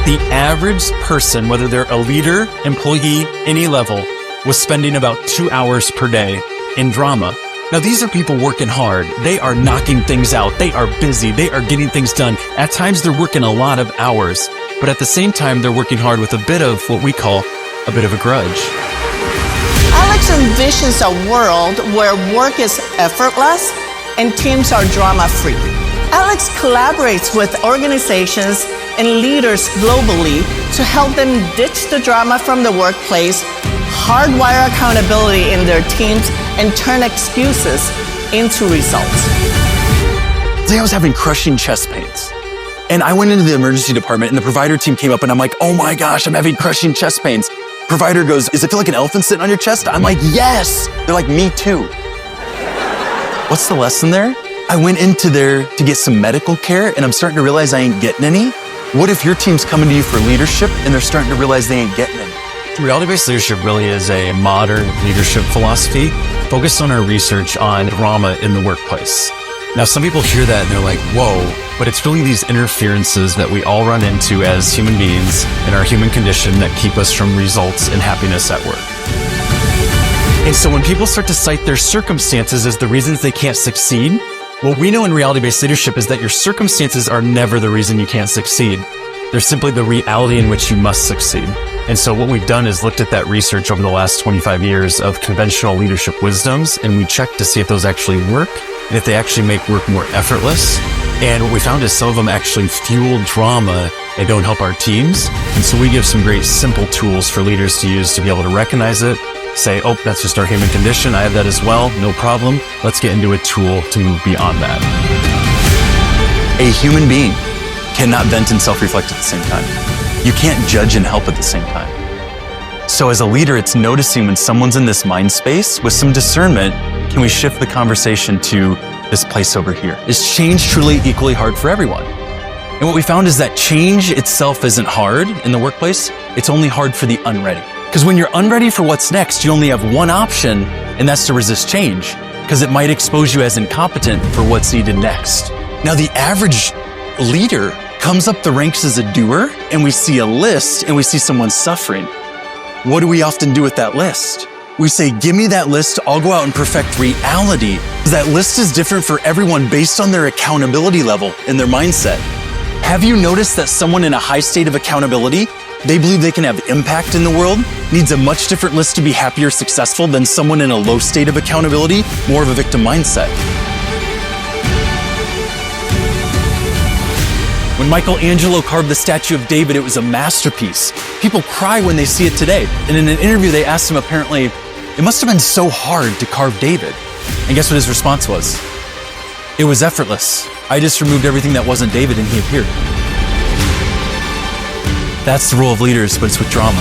The average person, whether they're a leader, employee, any level, was spending about 2 hours per day in drama. Now, these are people working hard. They are knocking things out. They are busy. They are getting things done. At times, they're working a lot of hours. But at the same time, they're working hard with a bit of what we call a bit of a grudge. Alex envisions a world where work is effortless and teams are drama-free. Alex collaborates with organizations and leaders globally to help them ditch the drama from the workplace, hardwire accountability in their teams, and turn excuses into results. Today I was having crushing chest pains. And I went into the emergency department and the provider team came up and I'm like, oh my gosh, I'm having crushing chest pains. Provider goes, does it feel like an elephant sitting on your chest? I'm like, yes. They're like, me too. What's the lesson there? I went into there to get some medical care and I'm starting to realize I ain't getting any. What if your team's coming to you for leadership and they're starting to realize they ain't getting any? Reality-based leadership really is a modern leadership philosophy focused on our research on drama in the workplace. Now, some people hear that and they're like, whoa, but it's really these interferences that we all run into as human beings in our human condition that keep us from results and happiness at work. And so when people start to cite their circumstances as the reasons they can't succeed, what we know in reality-based leadership is that your circumstances are never the reason you can't succeed. They're simply the reality in which you must succeed. And so what we've done is looked at that research over the last 25 years of conventional leadership wisdoms, and we checked to see if those actually work and if they actually make work more effortless. And what we found is some of them actually fuel drama and don't help our teams. And so we give some great simple tools for leaders to use to be able to recognize it, say, oh, that's just our human condition. I have that as well. No problem. Let's get into a tool to move beyond that. A human being cannot vent and self-reflect at the same time. You can't judge and help at the same time. So as a leader, it's noticing when someone's in this mind space with some discernment, can we shift the conversation to this place over here? Is change truly equally hard for everyone? And what we found is that change itself isn't hard in the workplace. It's only hard for the unready. Because when you're unready for what's next, you only have one option, and that's to resist change, because it might expose you as incompetent for what's needed next. Now, the average leader comes up the ranks as a doer, and we see a list, and we see someone suffering. What do we often do with that list? We say, give me that list, I'll go out and perfect reality. That list is different for everyone based on their accountability level and their mindset. Have you noticed that someone in a high state of accountability, they believe they can have impact in the world, needs a much different list to be happy or successful than someone in a low state of accountability, more of a victim mindset? When Michelangelo carved the statue of David, it was a masterpiece. People cry when they see it today. And in an interview, they asked him apparently, it must have been so hard to carve David. And guess what his response was? It was effortless. I just removed everything that wasn't David and he appeared. That's the role of leaders, but it's with drama.